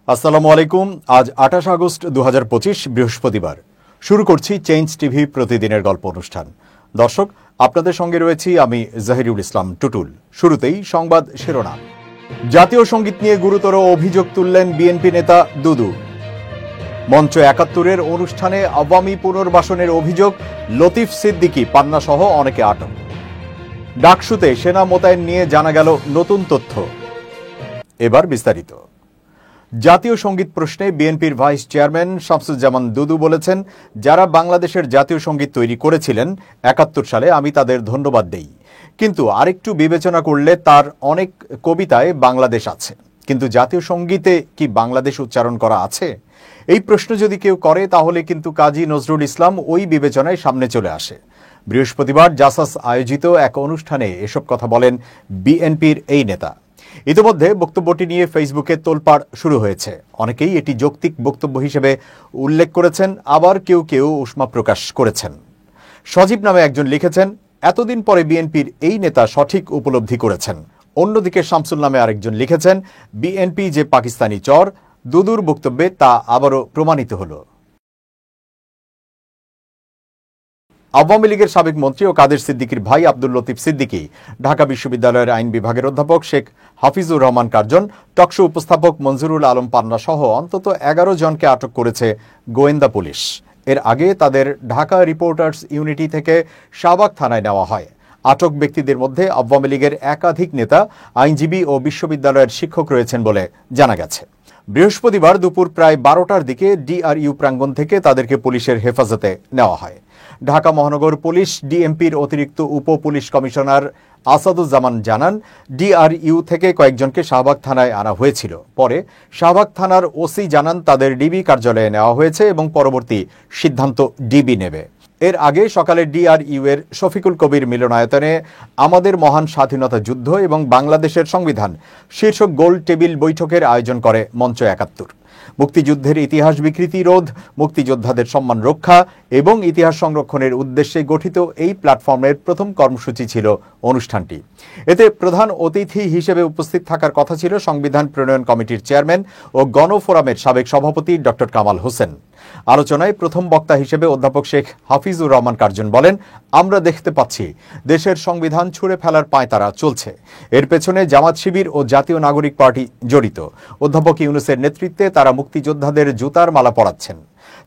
আসসালামু আলাইকুম। আজ 28 আগস্ট 2025 বৃহস্পতিবার। শুরু করছি চেঞ্জ টিভি প্রতিদিনের গল্প অনুষ্ঠান। দর্শক, আপনাদের সঙ্গে রয়েছি আমি জাহিরুল ইসলাম টুটুল। শুরুতেই সংবাদ শিরোনাম। জাতীয় সঙ্গীত নিয়ে গুরুতর অভিযোগ তুললেন বিএনপি নেতা দুদু। মঞ্চ ৭১-এর অনুষ্ঠানে আওয়ামী পুনর্বাসনের অভিযোগ, লতিফ সিদ্দিকী, পান্না সহ অনেকে আটক। ডাকসুতে সেনা মোতায়েন নিয়ে জানা গেল নতুন তথ্য। এবার বিস্তারিত। জাতীয় সঙ্গীত প্রশ্নে বিএনপির ভাইস চেয়ারম্যান শামসুজ্জামান দুদু বলেছেন, যারা বাংলাদেশের জাতীয় সঙ্গীত তৈরি করেছিলেন ৭১ সালে, আমি তাদের ধন্যবাদ দেই। কিন্তু আরেকটু বিবেচনা করলে তার অনেক কবিতায় বাংলাদেশ আছে, কিন্তু জাতীয় সঙ্গীতে কি বাংলাদেশ উচ্চারণ করা আছে? এই প্রশ্ন যদি কেউ করে তাহলে কিন্তু কাজী নজরুল ইসলাম ওই বিবেচনায় সামনে চলে আসে। বৃহস্পতিবার জাসাস আয়োজিত এক অনুষ্ঠানে এসব কথা বলেন বিএনপির এই নেতা। ইতিমধ্যে বক্তব্যটি নিয়ে ফেসবুকে তোলপাড় শুরু হয়েছে। অনেকেই এটি যৌক্তিক বক্তব্য হিসেবে উল্লেখ করেছেন, আবার কেউ কেউ উষ্মা প্রকাশ করেছেন। সজীব নামে একজন লিখেছেন, এতদিন পরে বিএনপির এই নেতা সঠিক উপলব্ধি করেছেন। অন্যদিকে শামসুল নামে আরেকজন লিখেছেন, বিএনপি যে পাকিস্তানি চর, দুদুর বক্তব্যে তা আবারও প্রমাণিত হল। আওয়ামী লীগের সাবেক মন্ত্রী ও কাদের সিদ্দিকীর ভাই আব্দুল লতিফ সিদ্দিকী, ঢাকা বিশ্ববিদ্যালয়ের আইন বিভাগের অধ্যাপক শেখ হাফিজুর রহমান কার্জন, টকশো উপস্থাপক মঞ্জুরুল আলম পান্না সহ অন্তত 11 জনকে আটক করেছে গোয়েন্দা পুলিশ। এর আগে তাদের ঢাকা রিপোর্টার্স ইউনিটি থেকে শাহবাগ থানায় নেওয়া হয়। আটক ব্যক্তিদের মধ্যে আওয়ামী লীগের একাধিক নেতা, আইনজীবী ও বিশ্ববিদ্যালয়ের শিক্ষক রয়েছেন বলে জানা গেছে। বৃহস্পতিবার দুপুর প্রায় 12টার দিকে ডিআরইউ প্রাঙ্গণ থেকে তাদেরকে পুলিশের হেফাজতে নেওয়া হয়। ঢাকা মহানগর পুলিশ ডিএমপির অতিরিক্ত উপ পুলিশ কমিশনার আসাদুজ্জামান জানান, ডিআরইউ থেকে কয়েকজনকে শাহবাগ থানায় আনা হয়েছিল। পরে শাহবাগ থানার ওসি জানান, তাদের ডিবি কার্যালয়ে নেওয়া হয়েছে এবং পরবর্তী সিদ্ধান্ত ডিবি নেবে। এর আগে সকালে ডিআরইউ এর শফিকুল কবির মিলনায়তনে আমাদের মহান স্বাধীনতা যুদ্ধ এবং বাংলাদেশের সংবিধান শীর্ষক গোল টেবিল বৈঠকের আয়োজন করে মঞ্চ ৭১। মুক্তিযুদ্ধের ইতিহাস বিকৃতি রোধ, মুক্তিযোদ্ধাদের সম্মান রক্ষা এবং ইতিহাস সংরক্ষণের উদ্দেশ্যে গঠিত এই প্ল্যাটফর্মের প্রথম কর্মসূচি ছিল অনুষ্ঠানটি। এতে প্রধান অতিথি হিসেবে উপস্থিত থাকার কথা ছিল সংবিধান প্রণয়ন কমিটির চেয়ারম্যান ও গণফোরামের সাবেক সভাপতি ডক্টর কামাল হোসেন। আলোচনায় প্রথম বক্তা হিসেবে অধ্যাপক শেখ হাফিজুর রহমান কার্জন বলেন, আমরা দেখতে পাচ্ছি দেশের সংবিধান ছুঁড়ে ফেলার পায়তারা চলছে। এর পেছনে জামাত শিবির ও জাতীয় নাগরিক পার্টি জড়িত। অধ্যাপক ইউনূসের নেতৃত্বে তারা মুক্তিযোদ্ধাদের জুতার মালা পরাচ্ছেন।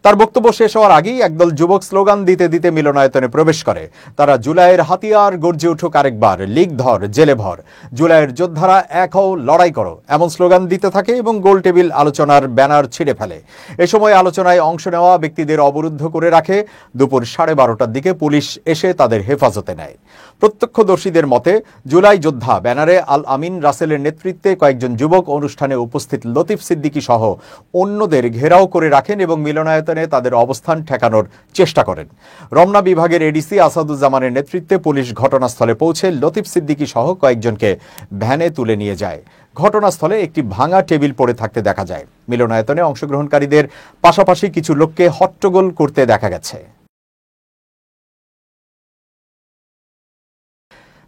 তার বক্তব্য শেষ হওয়ার আগেই একদল যুবক স্লোগান দিতে দিতে মিলনায়তনে প্রবেশ করে। তারা জুলাইয়ের হাতিয়ার গর্জে উঠুক আরেকবার, লীগ ধর জেলে ভর, জুলাইয়ের যোদ্ধারা এক হও, লড়াই করো, এমন স্লোগান দিতে থাকে এবং গোল টেবিল আলোচনার ব্যানার ছিঁড়ে ফেলে। এ সময় আলোচনায় অংশ নেওয়া ব্যক্তিদের অবরুদ্ধ করে রাখে। দুপুর 12:30টার দিকে পুলিশ এসে তাদের হেফাজতে নেয়। প্রত্যক্ষদর্শীদের মতে, জুলাই যোদ্ধা ব্যানারে আল আমিন রাসেলের নেতৃত্বে কয়েকজন যুবক অনুষ্ঠানে উপস্থিত লতিফ সিদ্দিকী সহ অন্যদের ঘেরাও করে রাখেন এবং মিলনায়তনে তাদের অবস্থান ঠেকানোর চেষ্টা করেন। রমনা বিভাগের এডিসি আসাদুজ্জামানের নেতৃত্বে পুলিশ ঘটনাস্থলে পৌঁছে লতিফ সিদ্দিকী সহ কয়েকজনকে ভ্যানে তুলে নিয়ে যায়। ঘটনাস্থলে একটি ভাঙা টেবিল পড়ে থাকতে দেখা যায়। মিলনায়তনে অংশগ্রহণকারীদের পাশাপাশি কিছু লোককে হট্টগোল করতে দেখা গেছে।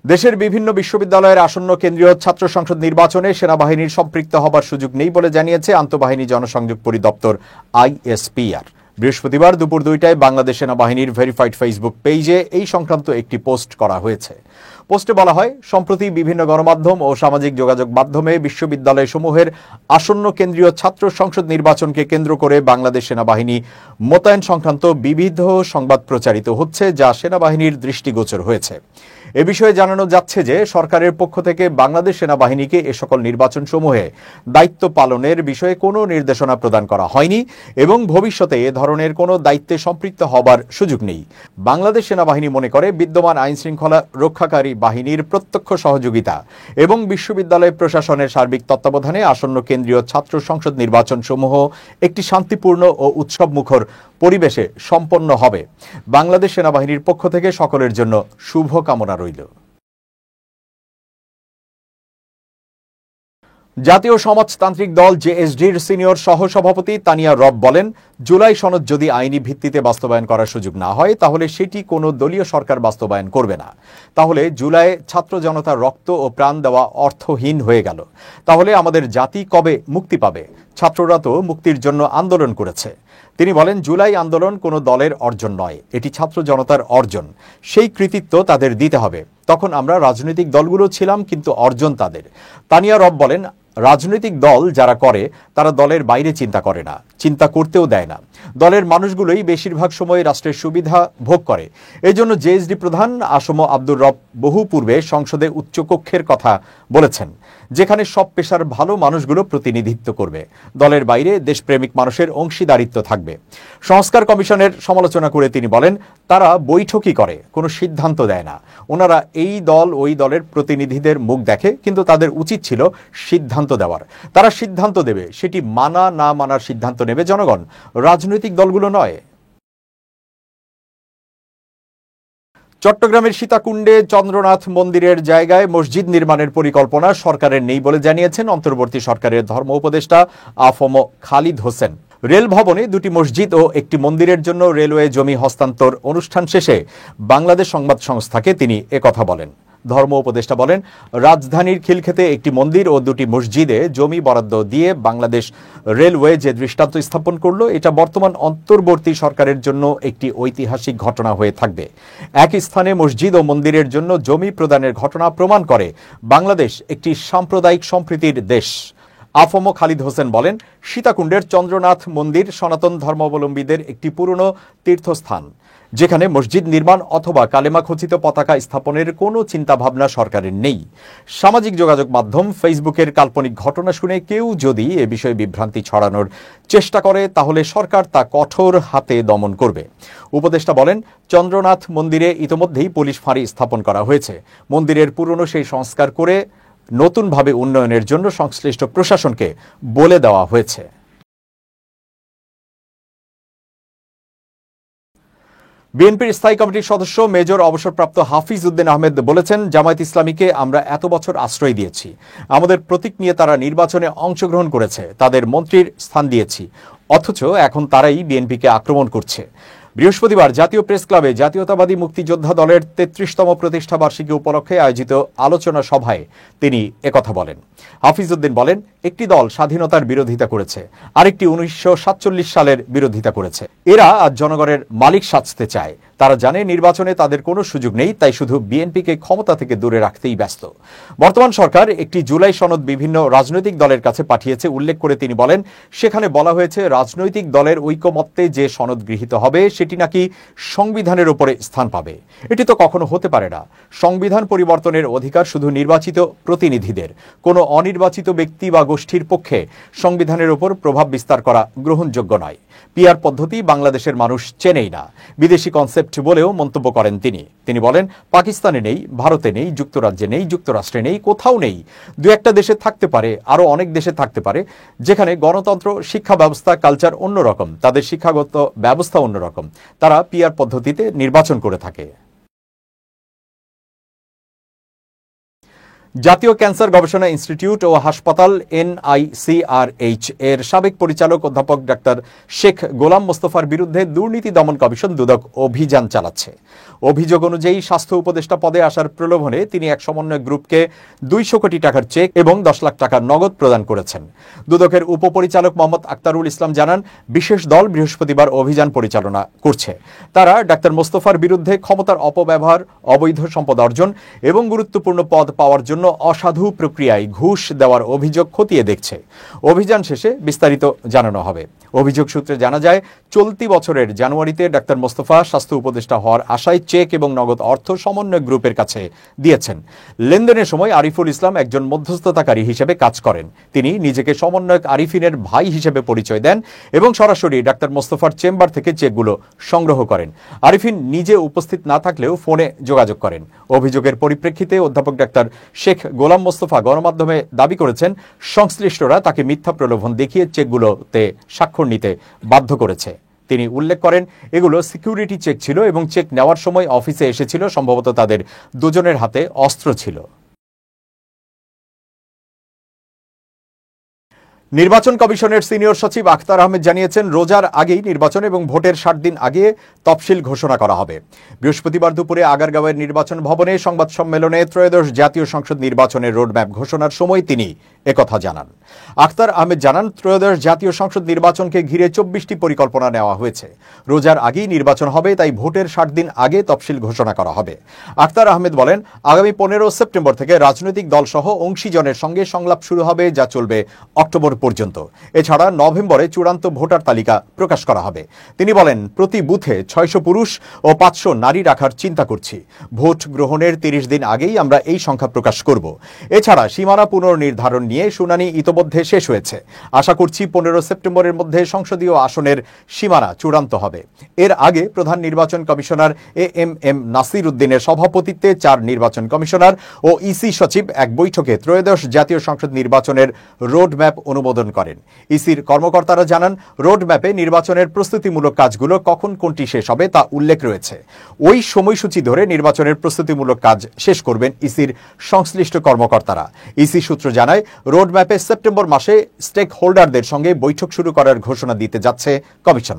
দেশের বিভিন্ন বিশ্ববিদ্যালয়ের আসন্ন কেন্দ্রীয় ছাত্র সংসদ নির্বাচনে সেনাবাহিনীর সম্পৃক্ত হবার সুযোগ নেই বলে জানিয়েছে আন্তঃবাহিনী জনসংযোগ পরিদপ্তর আইএসপিআর। বৃহস্পতিবার দুপুর 2টায় বাংলাদেশ সেনাবাহিনীর ভেরিফাইড ফেসবুক পেজে এই সংক্রান্ত একটি পোস্ট করা হয়েছে। পোস্টে বলা হয়, সম্প্রতি বিভিন্ন গণমাধ্যম ও সামাজিক যোগাযোগ মাধ্যমে বিশ্ববিদ্যালয়সমূহের আসন্ন কেন্দ্রীয় ছাত্র সংসদ নির্বাচনকে কেন্দ্র করে বাংলাদেশ সেনাবাহিনী মোতায়েন সংক্রান্ত বিবিধ সংবাদ প্রচারিত হচ্ছে, যা সেনাবাহিনীর দৃষ্টিগোচর হয়েছে। এ বিষয়ে জানানো যাচ্ছে যে সরকারের পক্ষ থেকে বাংলাদেশ সেনাবাহিনীকে এ সকল নির্বাচন সমূহে দায়িত্ব পালনের বিষয়ে কোনো নির্দেশনা প্রদান করা হয়নি এবং ভবিষ্যতে এ ধরনের কোনো দায়িত্বে সম্পৃক্ত হবার সুযোগ নেই। বাংলাদেশ সেনাবাহিনী মনে করে বিদ্যমান আইন শৃঙ্খলা রক্ষাকারী বাহিনীর প্রত্যক্ষ সহযোগিতা এবং বিশ্ববিদ্যালয় প্রশাসনের সার্বিক তত্ত্বাবধানে আসন্ন কেন্দ্রীয় ছাত্র সংসদ নির্বাচন সমূহ একটি শান্তিপূর্ণ ও উৎসবমুখর পরিবেশে সম্পন্ন হবে। বাংলাদেশ সেনাবাহিনীর পক্ষ থেকে সকলের জন্য শুভ কামনা রইল। জাতীয় সমাজতান্ত্রিক দল জেএসডির সিনিয়র সহসভাপতি তানিয়া রব বলেন, জুলাই সনদ যদি আইনি ভিত্তিতে বাস্তবায়ন করার সুযোগ না হয় তাহলে সেটি কোনো দলীয় সরকার বাস্তবায়ন করবে না। তাহলে জুলাইয়ে ছাত্র জনতার রক্ত ও প্রাণ দেওয়া অর্থহীন হয়ে গেল। তাহলে আমাদের জাতি কবে মুক্তি পাবে? ছাত্ররা তো মুক্তির জন্য আন্দোলন করেছে। তিনি বলেন, জুলাই আন্দোলন কোনো দলের অর্জন নয়, এটি ছাত্র জনতার অর্জন। সেই কৃতিত্ব তাদের দিতে হবে। তখন আমরা রাজনৈতিক দলগুলো ছিলাম, কিন্তু অর্জন তাদের। তানিয়া রব বলেন, রাজনৈতিক দল যারা করে তারা দলের বাইরে চিন্তা করে না, চিন্তা করতেও দেয় না। দলের মানুষগুলোই বেশিরভাগ সময় রাষ্ট্রের সুবিধা ভোগ করে। এই জন্য জেএসডি প্রধান আসম আব্দুর রব বহু পূর্বে সংসদে উচ্চকক্ষের কথা বলেছেন, যেখানে সব পেশার ভালো মানুষগুলো প্রতিনিধিত্ব করবে। দলের বাইরে দেশপ্রেমিক মানুষের অংশীদারিত্ব থাকবে। সংস্কার কমিশনের সমালোচনা করে তিনি বলেন, তারা বৈঠকই করে, কোনো সিদ্ধান্ত দেয় না। ওনারা এই দল ওই দলের প্রতিনিধিদের মুখ দেখে, কিন্তু তাদের উচিত ছিল সিদ্ধান্ত দেওয়ার। তারা সিদ্ধান্ত দেবে, সেটি মানা না মানার সিদ্ধান্ত নেবে জনগণ, রাজনৈতিক দলগুলো নয়। চট্টগ্রামের সীতাকুণ্ডে চন্দ্রনাথ মন্দিরের জায়গায় মসজিদ নির্মাণের পরিকল্পনা সরকারের নেই বলে জানিয়েছেন অন্তর্বর্তী সরকারের ধর্ম উপদেষ্টা আফম খালিদ হোসেন। রেল ভবনে দুটি মসজিদ ও একটি মন্দিরের জন্য রেলওয়ে জমি হস্তান্তর অনুষ্ঠান শেষে বাংলাদেশ সংবাদ সংস্থাকে তিনি একথা বলেন। ধর্ম উপদেষ্টা বলেন, রাজধানীর খিলক্ষেতে একটি মন্দির ও দুটি মসজিদে জমি বরাদ্দ দিয়ে বাংলাদেশ রেলওয়ে যে দৃষ্টান্ত স্থাপন করলো, এটা বর্তমান অন্তর্বর্তী সরকারের জন্য একটি ঐতিহাসিক ঘটনা হয়ে থাকবে। একই স্থানে মসজিদ ও মন্দিরের জন্য জমি প্রদানের ঘটনা প্রমাণ করে বাংলাদেশ একটি সাম্প্রদায়িক সম্প্রীতির দেশ। আফম খালিদ হোসেন বলেন, সীতাকুণ্ডের চন্দ্রনাথ মন্দির সনাতন ধর্মাবলম্বীদের একটি পুরনো তীর্থস্থান, যেখানে মসজিদ নির্মাণ অথবা কালেমা খচিত পতাকা স্থাপনের কোনো চিন্তাভাবনা সরকারের নেই। সামাজিক যোগাযোগ মাধ্যম ফেসবুকের কাল্পনিক ঘটনা শুনে কেউ যদি এ বিষয়ে বিভ্রান্তি ছড়ানোর চেষ্টা করে তাহলে সরকার তা কঠোর হাতে দমন করবে। উপদেষ্টা বলেন, চন্দ্রনাথ মন্দিরে ইতোমধ্যেই পুলিশ ফাঁড়ি স্থাপন করা হয়েছে। মন্দিরের পুরনো সেই সংস্কার করে নতুনভাবে উন্নয়নের জন্য সংশ্লিষ্ট প্রশাসনকে বলে দেওয়া হয়েছে। বিএনপির স্থায়ী কমিটির সদস্য মেজর অবসরপ্রাপ্ত হাফিজ উদ্দিন আহমেদ বলেছেন, জামায়াত ইসলামীকে আমরা এত বছর আশ্রয় দিয়েছি, আমাদের প্রতীক নিয়ে তারা নির্বাচনে অংশগ্রহণ করেছে, তাদের মন্ত্রীর স্থান দিয়েছি, অথচ এখন তারাই বিএনপিকে আক্রমণ করছে। বৃহস্পতিবার জাতীয় প্রেস ক্লাবে জাতীয়তাবাদী মুক্তিযোদ্ধা দলের ৩৩তম প্রতিষ্ঠা বার্ষিকী উপলক্ষে আয়োজিত আলোচনা সভায় তিনি একথা বলেন। হাফিজ উদ্দিন বলেন, একটি দল স্বাধীনতার বিরোধিতা করেছে, আরেকটি ১৯৪৭ সালের বিরোধিতা করেছে। এরা আজ জনগণের মালিক সাজতে চায়। তারা জানে নির্বাচনে তাদের কোনো সুযোগ নেই, তাই শুধু বিএনপিকে ক্ষমতা থেকে দূরে রাখতেই ব্যস্ত। বর্তমান সরকার একটি জুলাই সনদ বিভিন্ন রাজনৈতিক দলের কাছে পাঠিয়েছে উল্লেখ করে তিনি বলেন, সেখানে বলা হয়েছে রাজনৈতিক দলের ঐকমত্যে যে সনদ গৃহীত হবে সেটি নাকি সংবিধানের উপরে স্থান পাবে। এটি তো কখনো হতে পারে না। সংবিধান পরিবর্তনের অধিকার শুধু নির্বাচিত প্রতিনিধিদের। কোনো অনির্বাচিত ব্যক্তি বা গোষ্ঠীর পক্ষে সংবিধানের উপর প্রভাব বিস্তার করা গ্রহণযোগ্য নয়। পিআর পদ্ধতি বাংলাদেশের মানুষ চেনেই না, বিদেশি কনসেপ্ট বলেও মন্তব্য করেন তিনি বলেন, পাকিস্তানে নেই, ভারতে নেই, যুক্তরাজ্যে নেই, যুক্তরাষ্ট্রে নেই, কোথাও নেই। দু একটা দেশে থাকতে পারে, আরো অনেক দেশে থাকতে পারে, যেখানে গণতন্ত্র, শিক্ষা ব্যবস্থা, কালচার অন্যরকম, তাদের শিক্ষাগত ব্যবস্থা অন্যরকম। তারা পিআর পদ্ধতিতে নির্বাচন করে থাকে। জাতীয় ক্যান্সার গবেষণা ইনস্টিটিউট ও হাসপাতাল NICRH এর সাবেক পরিচালক অধ্যাপক ডাক্তার শেখ গোলাম মোস্তফার বিরুদ্ধে দুর্নীতি দমন কমিশন দুদক অভিযান চালাচ্ছে। অভিযোগ অনুযায়ী স্বাস্থ্য উপদেষ্টা পদে আসার প্রলোভনে তিনি এক সমন্বয় গ্রুপকে ২০০ কোটি টাকার চেক এবং ১০ লাখ টাকার নগদ প্রদান করেছেন। দুদকের উপপরিচালক মোহাম্মদ আক্তারুল ইসলাম জানান, বিশেষ দল বৃহস্পতিবার অভিযান পরিচালনা করছে। তারা ডাক্তার মোস্তফার বিরুদ্ধে ক্ষমতার অপব্যবহার, অবৈধ সম্পদ অর্জন এবং গুরুত্বপূর্ণ পদ পাওয়ার জন্য অসাধু প্রক্রিয়ায় ঘুষ দেওয়ার অভিযোগ খতিয়ে দেখছে। অভিযান শেষে বিস্তারিত জানানো হবে। অভিযোগ সূত্রে জানা যায়, চলতি বছরের জানুয়ারিতে ডাক্তার মোস্তফা স্বাস্থ্য উপদেষ্টা হওয়ার আশায় চেক এবং নগদ অর্থ সমন্বয় গ্রুপের কাছে দিয়েছেন। লেনদেনের সময় আরিফুল ইসলাম একজন মধ্যস্থতাকারী হিসেবে কাজ করেন। তিনি নিজেকে সমন্বয়ক আরিফিনের ভাই হিসেবে পরিচয় দেন এবং সরাসরি ডাক্তার মোস্তফার চেম্বার থেকে চেকগুলো সংগ্রহ করেন। আরিফিন নিজে উপস্থিত না থাকলেও ফোনে যোগাযোগ করেন। অভিযোগের পরিপ্রেক্ষিতে অধ্যাপক ডাক্তার শেখ গোলাম মোস্তফা গণমাধ্যমে দাবি করেছেন, সংশ্লিষ্টরা তাকে মিথ্যা প্রলোভন দেখিয়ে চেকগুলোতে স্বাক্ষর নিতে বাধ্য করেছে। তিনি উল্লেখ করেন, এগুলো সিকিউরিটি চেক ছিল এবং চেক নেওয়ার সময় অফিসে এসেছিল, সম্ভবত তাদের দুজনের হাতে অস্ত্র ছিল। নির্বাচন কমিশনের সিনিয়র সচিব আখতার আহমেদ জানিয়েছেন, রোজার আগেই নির্বাচন এবং ভোটের 60 দিন আগে তফসিল ঘোষণা করা হবে। বৃহস্পতিবার দুপুরে আগারগাঁওয়ের নির্বাচন ভবনে সংবাদ সম্মেলনে ত্রয়োদশ জাতীয় সংসদ নির্বাচনের রোডম্যাপ ঘোষণার সময় তিনি একথা জানান। আখতার আহমেদ জানান, ত্রয়োদশ জাতীয় সংসদ নির্বাচনকে ঘিরে 24টি পরিকল্পনা নেওয়া হয়েছে। রোজার আগেই নির্বাচন হবে, তাই ভোটের 60 দিন আগে তফসিল ঘোষণা করা হবে। আখতার আহমেদ বলেন, আগামী 15 সেপ্টেম্বর থেকে রাজনৈতিক দলসহ অংশীজনের সঙ্গে সংলাপ শুরু হবে, যা চলবে অক্টোবর পর্যন্ত। এছাড়া নভেম্বরে চূড়ান্ত ভোটার তালিকা প্রকাশ করা হবে। তিনি বলেন, প্রতি বুথে 600 পুরুষ ও 500 নারী রাখার চিন্তা করছি। ভোট গ্রহণের 30 দিন আগেই আমরা এই সংখ্যা প্রকাশ করব। এছাড়া সীমানা পুনর্নির্ধারণ নিয়ে শুনানি ইতোমধ্যে শেষ হয়েছে। আশা করছি 15 সেপ্টেম্বরের মধ্যে সংসদীয় আসনের সীমানা চূড়ান্ত হবে। এর আগে প্রধান নির্বাচন কমিশনার এএমএম নাসির উদ্দিনের সভাপতিত্বে 4 নির্বাচন কমিশনার ও ইসি সচিব এক বৈঠকে ত্রয়োদশ জাতীয় সংসদ নির্বাচনের রোডম্যাপ অনুমোদন করেন। ইসির কর্মকর্তারা জানান, রোডম্যাপে নির্বাচনের প্রস্তুতিমূলক কাজগুলো কখন কোনটি শেষ হবে তা উল্লেখ রয়েছে। ওই সময়সূচি ধরে নির্বাচনের প্রস্তুতিমূলক কাজ শেষ করবেন ইসির সংশ্লিষ্ট কর্মকর্তারা। ইসি সূত্র জানায়, রোডম্যাপে সেপ্টেম্বর মাসে স্টেক হোল্ডারদের সঙ্গে বৈঠক শুরু করার ঘোষণা দিতে যাচ্ছে কমিশন।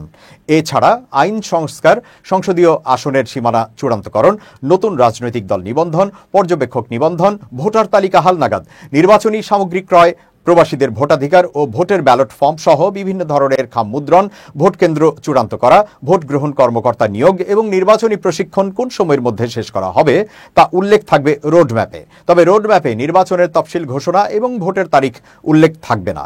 এছাড়া আইন সংস্কার, সংসদীয় আসনের সীমানা চূড়ান্তকরণ, নতুন রাজনৈতিক দল নিবন্ধন, পর্যবেক্ষক নিবন্ধন, ভোটার তালিকা হালনাগাদ, নির্বাচনী সামগ্রী ক্রয়, প্রবাসীদের ভোটাধিকার ও ভোটের ব্যালট ফর্ম সহ বিভিন্ন ধরনের খাম মুদ্রণ, ভোট কেন্দ্র চূড়ান্ত করা, ভোট গ্রহণ কর্মকর্তা নিয়োগ এবং নির্বাচনী প্রশিক্ষণ কোন সময়ের মধ্যে শেষ করা হবে তা উল্লেখ থাকবে রোডম্যাপে। তবে রোডম্যাপে নির্বাচনের তফসিল ঘোষণা এবং ভোটের তারিখ উল্লেখ থাকবে না।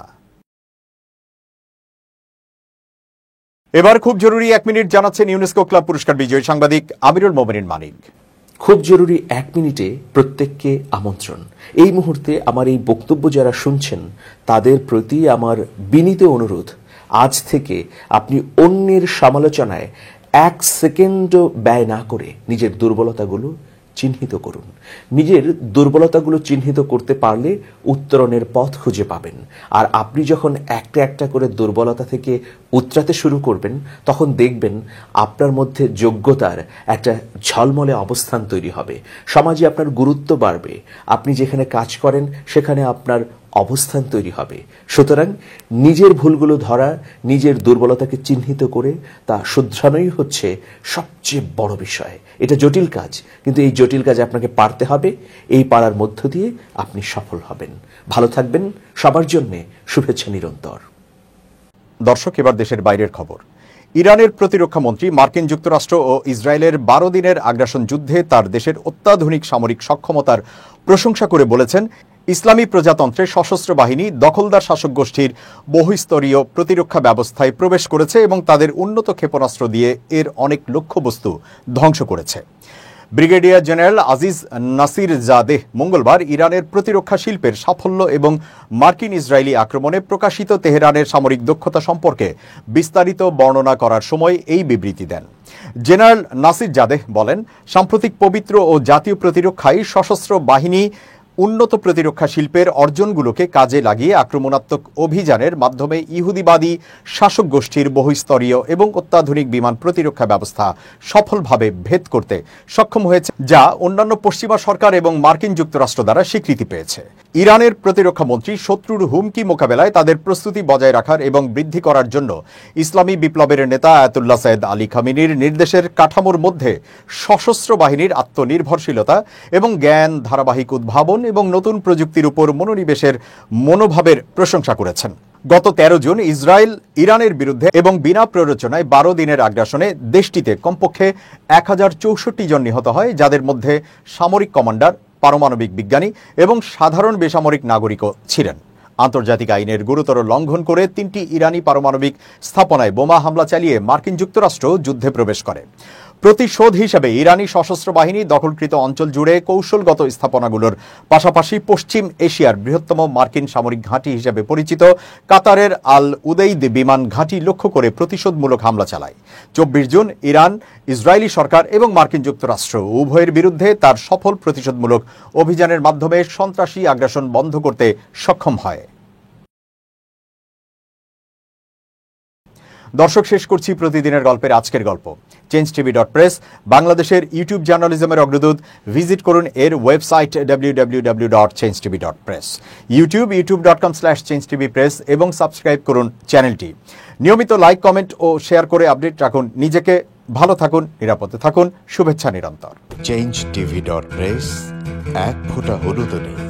এবার খুব জরুরি 1 মিনিট জানাচ্ছেন ইউনেস্কো ক্লাব পুরস্কার বিজয়ী সাংবাদিক আমিরুল মোমিনিন মানিক। খুব জরুরি 1 মিনিটে প্রত্যেককে আমন্ত্রণ। এই মুহূর্তে আমার এই বক্তব্য যারা শুনছেন তাদের প্রতি আমার বিনীত অনুরোধ, আজ থেকে আপনি অন্যের সমালোচনায় 1 সেকেন্ডও ব্যয় না করে নিজের দুর্বলতাগুলো চিহ্নিত করুন। নিজের দুর্বলতাগুলো চিহ্নিত করতে পারলে উত্তরণের পথ খুঁজে পাবেন। আর আপনি যখন একটা একটা করে দুর্বলতা থেকে উতরাতে শুরু করবেন, তখন দেখবেন আপনার মধ্যে যোগ্যতার একটা ঝলমলে অবস্থান তৈরি হবে। সমাজে আপনার গুরুত্ব বাড়বে। আপনি যেখানে কাজ করেন সেখানে আপনার অবস্থান তৈরি হবে। সুতরাং নিজের ভুলগুলো ধরা, নিজের দুর্বলতাকে চিহ্নিত করে তা শুধরানোই হচ্ছে সবচেয়ে বড় বিষয়। এটা জটিল কাজ, কিন্তু এই জটিল কাজ আপনাকে পারতে হবে। এই পারার মধ্য দিয়ে আপনি সফল হবেন। ভালো থাকবেন। সবার জন্য শুভেচ্ছা নিরন্তর। দর্শক, এবার দেশের বাইরের খবর। ইরানের প্রতিরক্ষা মন্ত্রী মার্কিন যুক্তরাষ্ট্র ও ইসরায়েলের 12 দিনের আগ্রাসন যুদ্ধে তার দেশের অত্যাধুনিক সামরিক সক্ষমতার প্রশংসা করে বলেছেন, ইসলামী প্রজাতন্ত্রের সশস্ত্র বাহিনী দখলদার শাসক গোষ্ঠীর বহুস্তরীয় প্রতিরক্ষা ব্যবস্থায় প্রবেশ করেছে এবং তাদের উন্নত ক্ষেপণাস্ত্র দিয়ে এর অনেক লক্ষ্যবস্তু ধ্বংস করেছে। ব্রিগেডিয়ার জেনারেল আজিজ নাসির জাদেহ মঙ্গলবার ইরানের প্রতিরক্ষা শিল্পের সাফল্য এবং মার্কিন ইসরায়েলি আক্রমণে প্রকাশিত তেহরানের সামরিক দক্ষতা সম্পর্কে বিস্তারিত বর্ণনা করার সময় এই বিবৃতি দেন। জেনারেল নাসির জাদেহ বলেন, সাম্প্রতিক পবিত্র ও জাতীয় প্রতিরক্ষায় সশস্ত্র বাহিনী উন্নত প্রতিরক্ষা শিল্পের অর্জনগুলোকে কাজে লাগিয়ে আক্রমণাত্মক অভিযানের মাধ্যমে ইহুদিবাদী শাসক গোষ্ঠীর বহুস্তরীয় এবং অত্যাধুনিক বিমান প্রতিরক্ষা ব্যবস্থা সফলভাবে ভেদ করতে সক্ষম হয়েছে, যা অন্যান্য পশ্চিমা সরকার এবং মার্কিন যুক্তরাষ্ট্র দ্বারা স্বীকৃতি পেয়েছে। ইরানের প্রতিরক্ষা মন্ত্রী শত্রুর হুমকি মোকাবেলায় তাদের প্রস্তুতি বজায় রাখার এবং বৃদ্ধি করার জন্য ইসলামী বিপ্লবের নেতা আয়াতুল্লাহ সৈয়দ আলী খামেনির নির্দেশের কাঠামোর মধ্যে সশস্ত্র বাহিনীর আত্মনির্ভরশীলতা এবং জ্ঞান, ধারাবাহিক উদ্ভাবন এবং নতুন প্রযুক্তির উপর মনোনিবেশের মনোভাবের প্রশংসা করেছেন। গত 13 জুন ইসরায়েল ইরানের বিরুদ্ধে এবং বিনা প্ররোচনায় 12 দিনের আগ্রাসনে দেশটিতে কমপক্ষে 1064 জন নিহত হয়, যাদের মধ্যে সামরিক কমান্ডার, পারমাণবিক বিজ্ঞানী এবং সাধারণ বেসামরিক নাগরিকও ছিলেন। আন্তর্জাতিক আইনের গুরুতর লঙ্ঘন করে 3টি ইরানি পারমাণবিক স্থাপনায় বোমা হামলা চালিয়ে মার্কিন যুক্তরাষ্ট্র যুদ্ধে প্রবেশ করে। প্রতিশোধ হিসেবে ইরানি সশস্ত্র বাহিনী দখলকৃত অঞ্চল জুড়ে কৌশলগত স্থাপনাগুলোর পাশাপাশি পশ্চিম এশিয়ার বৃহত্তম মার্কিন সামরিক ঘাঁটি হিসেবে পরিচিত কাতারের আল উদেইদ বিমান ঘাঁটি লক্ষ্য করে প্রতিশোধমূলক হামলা চালায়। 24 জুন ইরান, ইসরায়েলি সরকার এবং মার্কিন যুক্তরাষ্ট্র উভয়ের বিরুদ্ধে তার সফল প্রতিশোধমূলক অভিযানের মাধ্যমে সন্ত্রাসী আগ্রাসন বন্ধ করতে সক্ষম হয়। দর্শক, শেষ করছি প্রতিদিনের গল্পের আজকের গল্প। changetv.press বাংলাদেশের ইউটিউব জার্নালিজমের অগ্রদূত। ভিজিট করুন এর ওয়েবসাইট www.changetv.press, youtube.com/changetvpress এবং সাবস্ক্রাইব করুন চ্যানেলটি। নিয়মিত লাইক, কমেন্ট ও শেয়ার করে আপডেট রাখুন। নিজেকে ভালো থাকুন, নিরাপদে থাকুন। শুভেচ্ছা নিরন্তর। changetv.press, এক ফোঁটা হলুদ নেই।